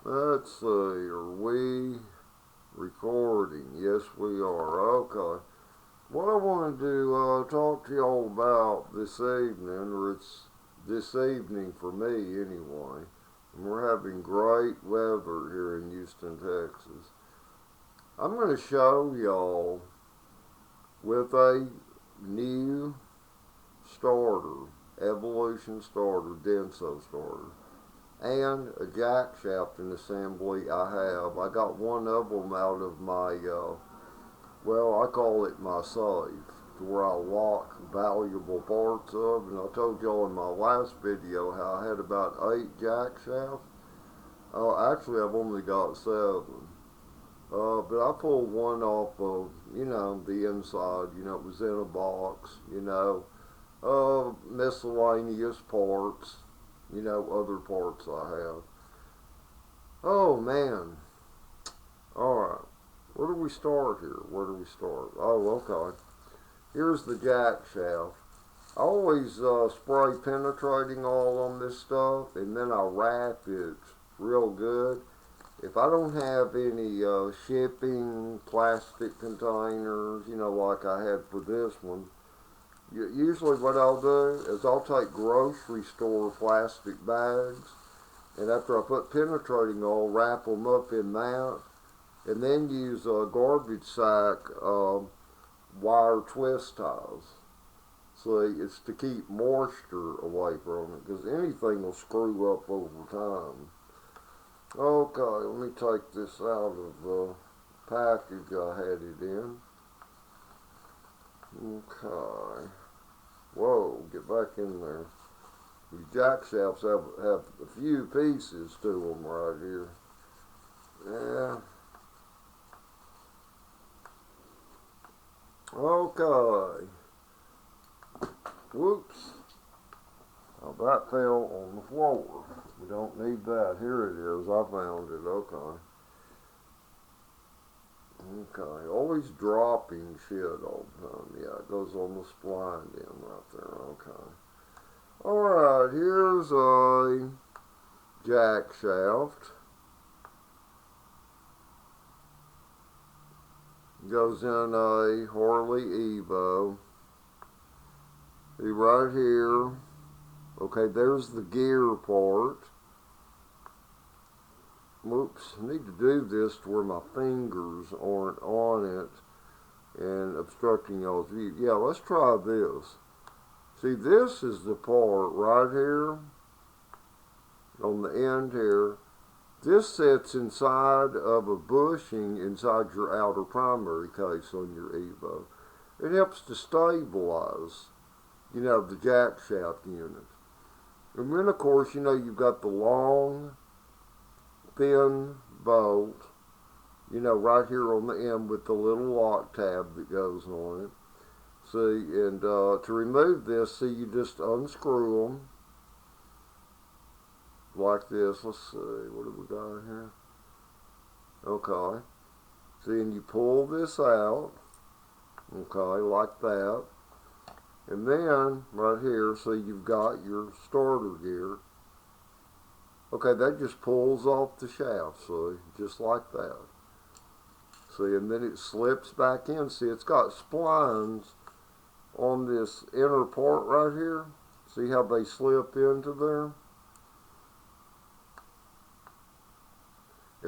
Let's see, are we recording? Yes, we are. Okay. What I wanted to talk to y'all about this evening, or it's this evening for me anyway, and we're having great weather here in Houston, Texas. I'm going to show y'all with a new starter, Evolution starter, Denso starter, and a jack shaft and assembly I have. I got one of them out of my, well, I call it my safe, to where I lock valuable parts of. And I told y'all in my last video how I had about 8 jack shafts. Actually, I've only got 7. But I pulled one off of, the inside. It was in a box, miscellaneous parts, other parts I have. Oh man. Alright. Where do we start here? Where do we start? Oh, okay. Here's the jack shaft. I always spray penetrating all on this stuff, and then I wrap it real good. If I don't have any shipping plastic containers, like I had for this one, usually what I'll do is I'll take grocery store plastic bags, and after I put penetrating oil, wrap them up in that, and then use a garbage sack wire twist ties. See, it's to keep moisture away from it, because anything will screw up over time. Okay, let me take this out of the package I had it in. Okay. Whoa, get back in there. These jack shafts have a few pieces to them right here. Yeah. Okay. Whoops. Oh, that fell on the floor. We don't need that. Here it is. I found it. Okay. Okay. Always dropping shit all the time. Yeah, it goes on the spline end right there. Okay. Alright, here's a jack shaft. Goes in a HARLEY eVO. See right here. Okay, there's the gear part. Whoops, I need to do this to where my fingers aren't on it and obstructing y'all's view. Yeah, let's try this. See, this is the part right here on the end here. This sits inside of a bushing inside your outer primary case on your eVO. It helps to stabilize, the jack shaft unit. And then, of course, you've got the long, thin bolt, right here on the end with the little lock tab that goes on it. See, and to remove this, see, you just unscrew them like this. Let's see, what do we got here? Okay. See, and you pull this out, okay, like that. And then, right here, so you've got your starter gear. Okay, that just pulls off the shaft, see, just like that. See, and then it slips back in. See, it's got splines on this inner part right here. See how they slip into there?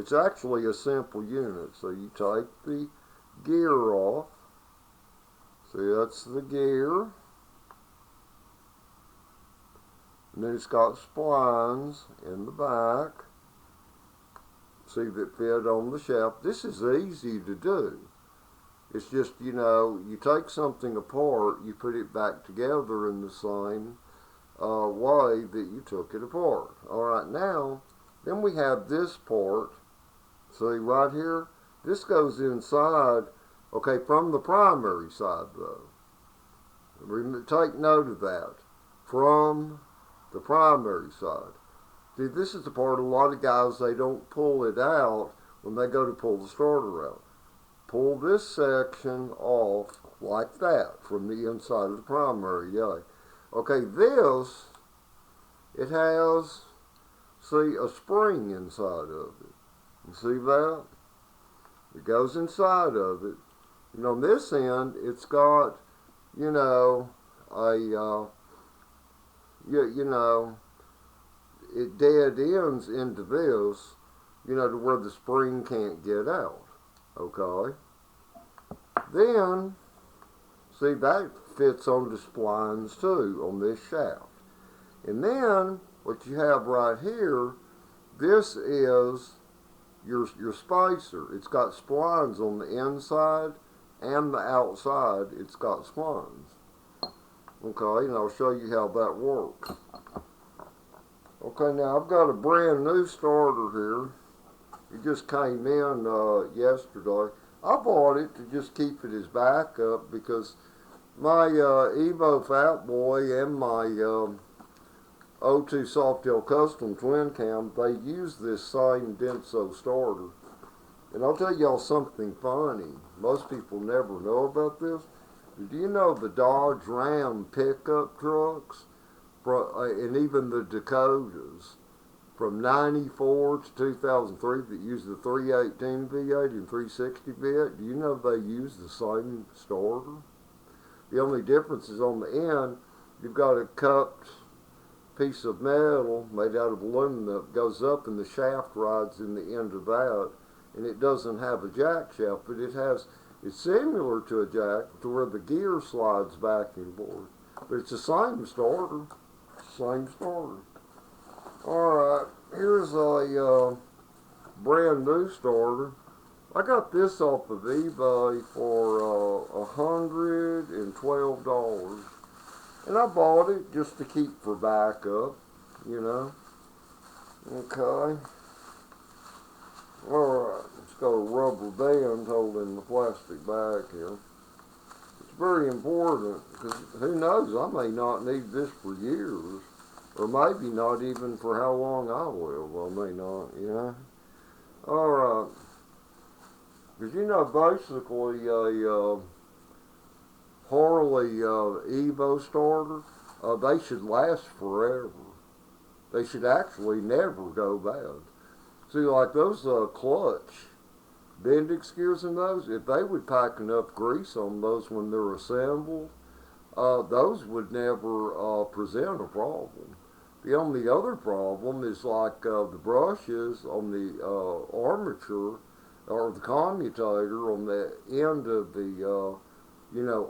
It's actually a simple unit. So you take the gear off. See, that's the gear. And then it's got splines in the back. See, that fit on the shaft. This is easy to do. It's just, you take something apart, you put it back together in the same way that you took it apart. Alright, now, then we have this part. See, right here, this goes inside, okay, from the primary side, though. Take note of that. From the primary side. See, this is the part a lot of guys, they don't pull it out when they go to pull the starter out. Pull this section off like that from the inside of the primary. Yeah. Okay, this, it has see a spring inside of it. You see that? It goes inside of it. And on this end, it's got, you know, it dead ends into this, to where the spring can't get out. Okay? Then, see, that fits on the splines too, on this shaft. And then, what you have right here, this is your spacer. It's got splines on the inside and the outside. It's got splines. Okay, and I'll show you how that works. Okay, now I've got a brand new starter here. It just came in yesterday. I bought it to just keep it as backup because my eVO Fat Boy and my O2 Softail Custom Twin Cam, they use this same Denso starter. And I'll tell y'all something funny. Most people never know about this. Do you know the Dodge Ram pickup trucks, and even the Dakotas, from 94 to 2003 that use the 318 V8 and 360 V8, do you know they use the same starter? The only difference is on the end, you've got a cupped piece of metal made out of aluminum that goes up and the shaft rides in the end of that, and it doesn't have a jack shaft, but it's similar to a jack to where the gear slides back and forth. But it's the same starter. Same starter. Alright, here's a brand new starter. I got this off of eBay for $112. And I bought it just to keep for backup, Okay. Alright, it's got a rubber band holding the plastic bag here. It's very important because who knows, I may not need this for years, or maybe not even for how long I will. I may not, Alright. Because basically a HARLEY eVO starter, they should last forever. They should actually never go bad. See, like those clutch Bendix gears in those, if they would pack enough grease on those when they're assembled, those would never present a problem. The only other problem is like the brushes on the armature or the commutator on the end of the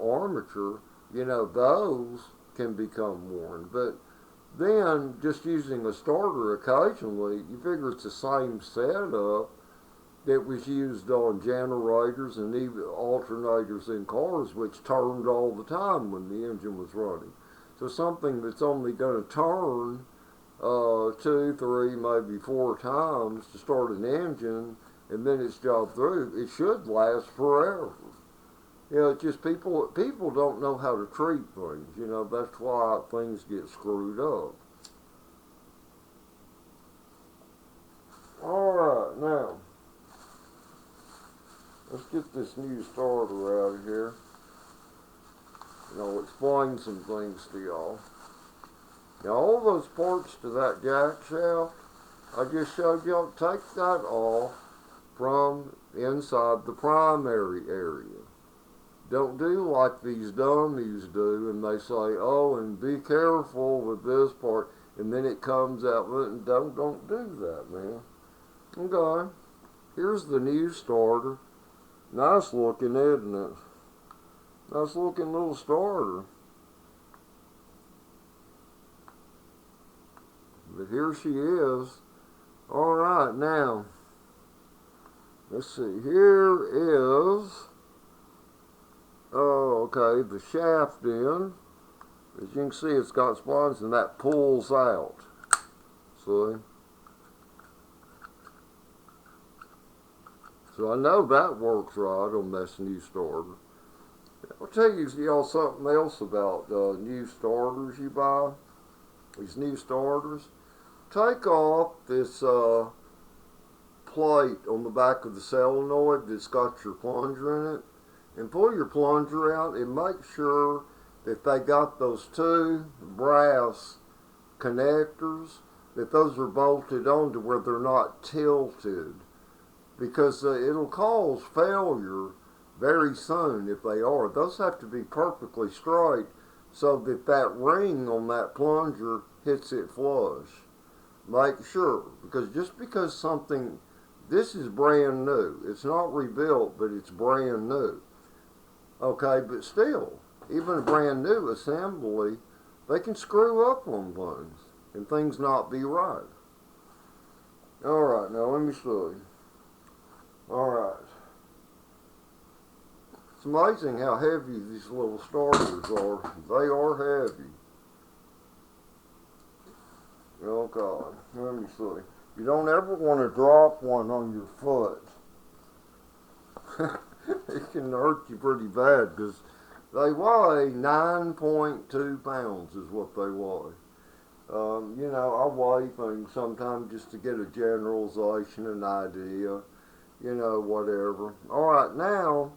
armature, those can become worn. But then, just using a starter occasionally, you figure it's the same setup that was used on generators and even alternators in cars, which turned all the time when the engine was running. So something that's only going to turn 2, 3, maybe 4 times to start an engine, and then it's job through, it should last forever. It's just people don't know how to treat things. That's why things get screwed up. Alright, now, let's get this new starter out of here. And I'll explain some things to y'all. Now, all those parts to that jack shaft, I just showed y'all, take that off from inside the primary area. Don't do like these dummies do, and they say, oh, and be careful with this part, and then it comes out. Don't do that, man. Okay, here's the new starter. Nice looking, isn't it? Nice looking little starter. But here she is. Alright, now, let's see, here is, okay, the shaft end. As you can see, it's got splines and that pulls out. See? So I know that works right on this new starter. I'll tell y'all something else about new starters you buy. These new starters. Take off this plate on the back of the solenoid that's got your plunger in it, and pull your plunger out and make sure that they got those 2 brass connectors that those are bolted on to where they're not tilted, because it'll cause failure very soon if they are. Those have to be perfectly straight so that that ring on that plunger hits it flush. Make sure, because just because something, this is brand new. It's not rebuilt, but it's brand new. Okay, but still, even a brand new assembly, they can screw up on things and things not be right. Alright, now let me see. Alright. It's amazing how heavy these little starters are. They are heavy. Oh God, let me see. You don't ever want to drop one on your foot. It can hurt you pretty bad because they weigh 9.2 pounds is what they weigh. You know, I weigh things sometimes just to get a generalization, an idea, you know, whatever. Alright, now,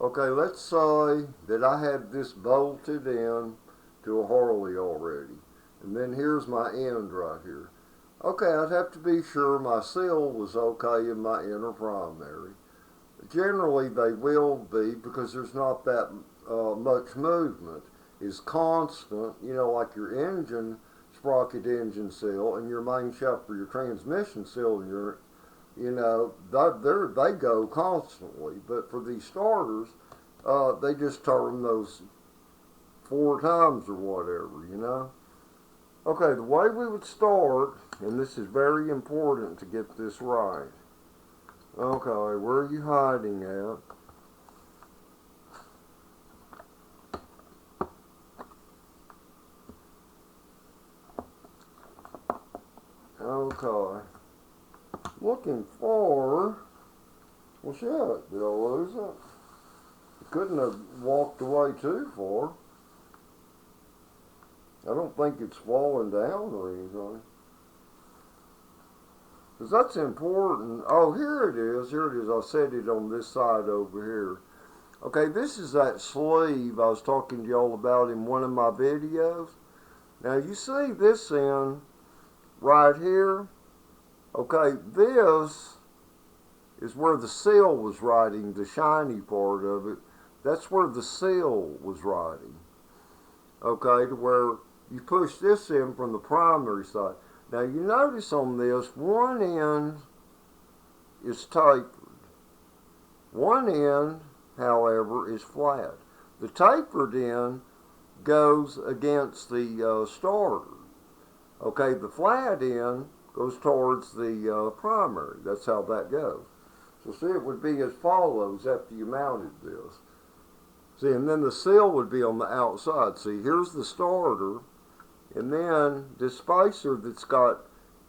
okay, let's say that I had this bolted in to a Harley already. And then here's my end right here. Okay, I'd have to be sure my seal was okay in my inner primary. Generally, they will be because there's not that much movement. It's constant, you know, like your engine sprocket engine seal and your main shaft or your transmission seal and your, you know, they go constantly. But for these starters, they just turn those 4 times or whatever, you know. Okay, the way we would start, and this is very important to get this right. Okay, where are you hiding at? Okay. Looking for... Well, shit, did I lose it? Couldn't have walked away too far. I don't think it's falling down or anything. Because that's important. Oh, here it is. Here it is. I set it on this side over here. Okay, this is that sleeve I was talking to y'all about in one of my videos. Now, you see this end right here. Okay, this is where the seal was riding, the shiny part of it. That's where the seal was riding. Okay, to where you push this in from the primary side. Now you notice on this, one end is tapered. One end, however, is flat. The tapered end goes against the starter. Okay, the flat end goes towards the primary. That's how that goes. So see, it would be as follows after you mounted this. See, and then the seal would be on the outside. See, here's the starter, and then this spacer that's got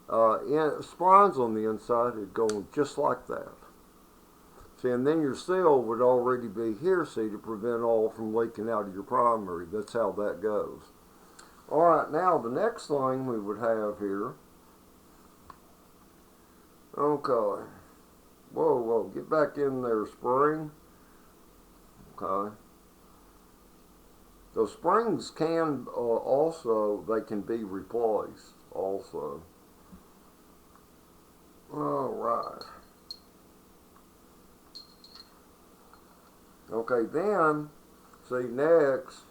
splines on the inside is going just like that. See, and then your seal would already be here, see, to prevent oil from leaking out of your primary. That's how that goes. Alright, now the next thing we would have here. Okay. Whoa, whoa, get back in there, spring. Okay. Those springs can also, they can be replaced also. Alright. Okay, then, see, next,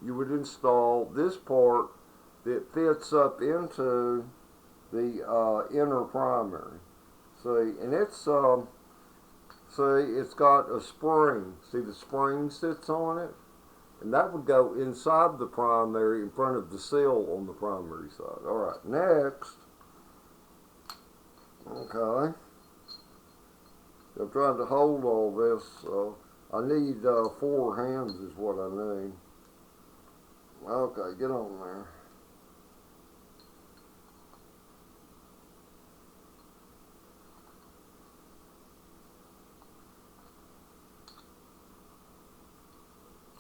you would install this part that fits up into the inner primary. See, and it's, see, it's got a spring. See, the spring sits on it? And that would go inside the primary in front of the seal on the primary side. Alright, next. Okay. I'm trying to hold all this, so I need 4 hands is what I need. Okay, get on there.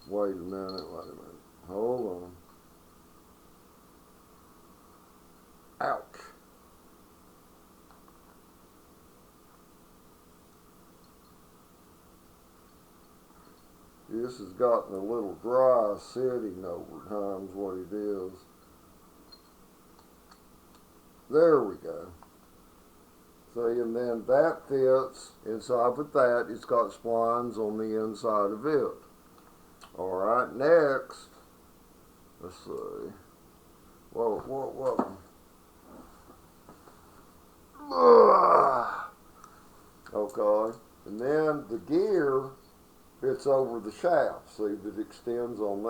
Wait a minute. Hold on. Ouch. This has gotten a little dry sitting over time is what it is. There we go. See, and then that fits inside with that. It's got splines on the inside of it. Alright, next, let's see. Whoa. Okay, and then the gear fits over the shaft, see, that extends on the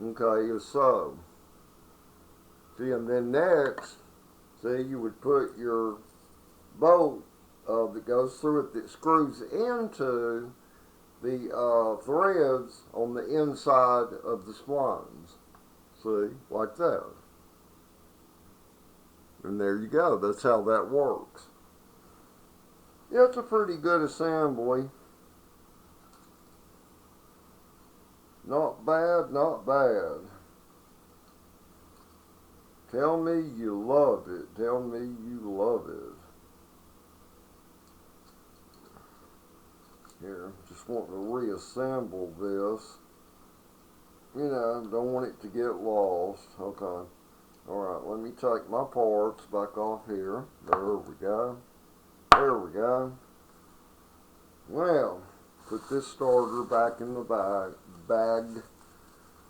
end. Okay, as so. See, and then next, see, you would put your bolt that goes through it that screws into the threads on the inside of the splines. See, like that. And there you go. That's how that works. Yeah, it's a pretty good assembly. Not bad, not bad. Tell me you love it. Tell me you love it. Here, just want to reassemble this. You know, don't want it to get lost. Okay. Alright, let me take my parts back off here. There we go. There we go. Well, put this starter back in the bag.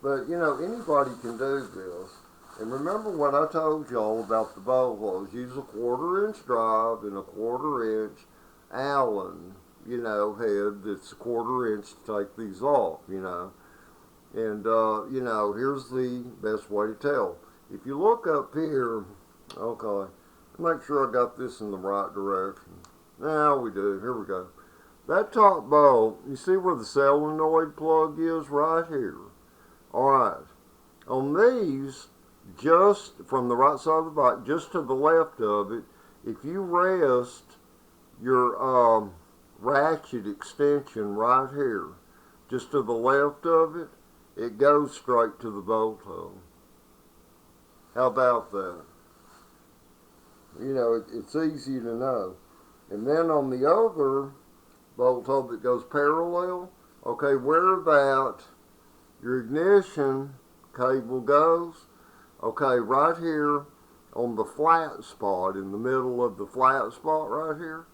But, you know, anybody can do this. And remember what I told y'all about the bowl holes. Use a 1/4 inch drive and a 1/4 inch Allen, you know, head that's a 1/4 inch to take these off, you know. And, you know, here's the best way to tell. If you look up here, okay, make sure I got this in the right direction. Now we do. Here we go. That top bolt, you see where the solenoid plug is? Right here. Alright. On these, just from the right side of the bike, just to the left of it, if you rest your ratchet extension right here, just to the left of it, it goes straight to the bolt hole. How about that? You know, it's easy to know. And then on the other bolt hole that goes parallel, okay, where that your ignition cable goes, okay, right here on the flat spot, in the middle of the flat spot right here,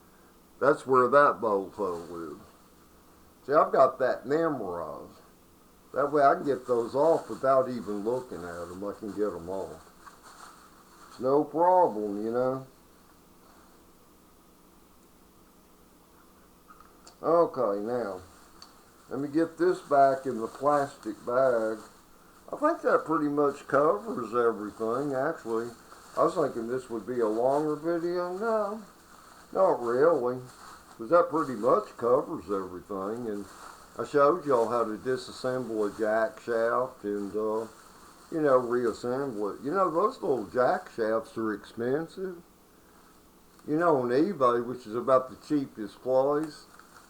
that's where that bolt hole is. See, I've got that memorized. That way I can get those off without even looking at them. I can get them off. It's no problem, you know. Okay, now, let me get this back in the plastic bag. I think that pretty much covers everything, actually. I was thinking this would be a longer video. No, not really. Because that pretty much covers everything. And I showed y'all how to disassemble a jack shaft and, you know, reassemble it. You know, those little jack shafts are expensive. You know, on eBay, which is about the cheapest place,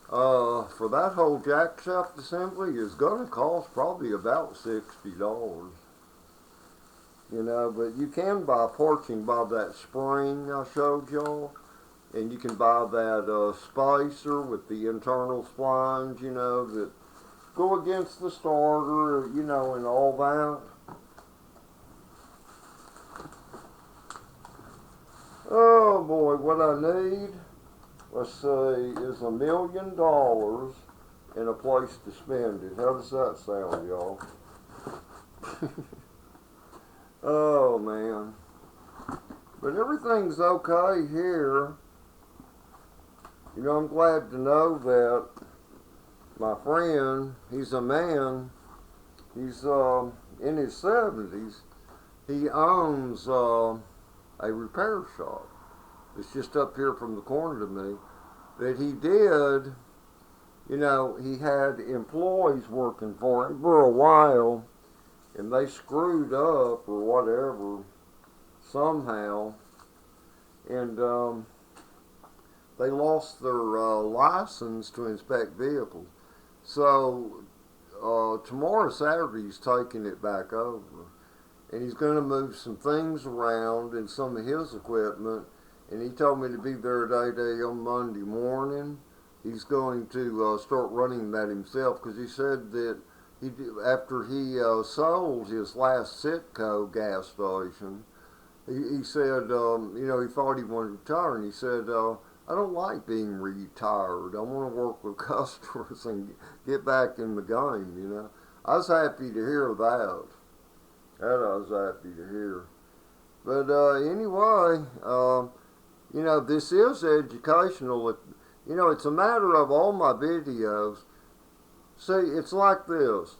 for that whole jack shaft assembly is going to cost probably about $60. You know, but you can buy parts. You can buy that spring I showed y'all. And you can buy that spacer with the internal splines, you know, that go against the starter, you know, and all that. Oh boy, what I need, let's see, is $1 million and a place to spend it. How does that sound, y'all? Oh man. But everything's okay here. You know, I'm glad to know that my friend, he's a man, he's in his 70s, he owns a repair shop. It's just up here from the corner to me. That he did, you know, he had employees working for him for a while, and they screwed up or whatever, somehow, and they lost their license to inspect vehicles. So tomorrow, Saturday, he's taking it back over. And he's going to move some things around and some of his equipment. And he told me to be there at 8 a.m. Monday morning. He's going to start running that himself because he said that after he sold his last Citgo gas station, he said, he thought he wanted to retire, and he said, I don't like being retired. I want to work with customers and get back in the game. I was happy to hear that. That I was happy to hear. But anyway, this is educational. It's a matter of all my videos. See, it's like this.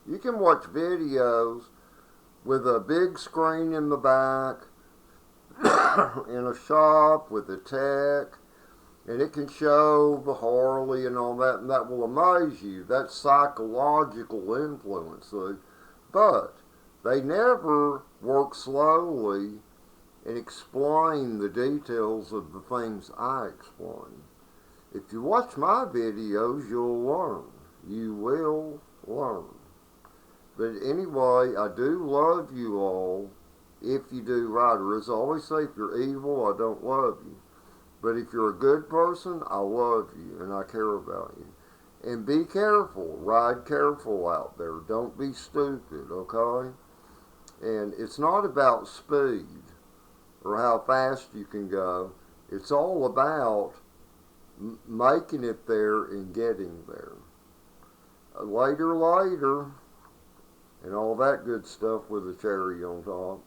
You can watch videos with a big screen in the back, in a shop with a tech, and it can show the Harley and all that, and that will amaze you. That's psychological influence. See? But they never work slowly and explain the details of the things I explain. If you watch my videos, you'll learn. You will learn. But anyway, I do love you all if you do right. Or as I always say, if you're evil, I don't love you. But if you're a good person, I love you and I care about you. And be careful. Ride careful out there. Don't be stupid, okay? And it's not about speed or how fast you can go. It's all about making it there and getting there. Later, and all that good stuff with a cherry on top.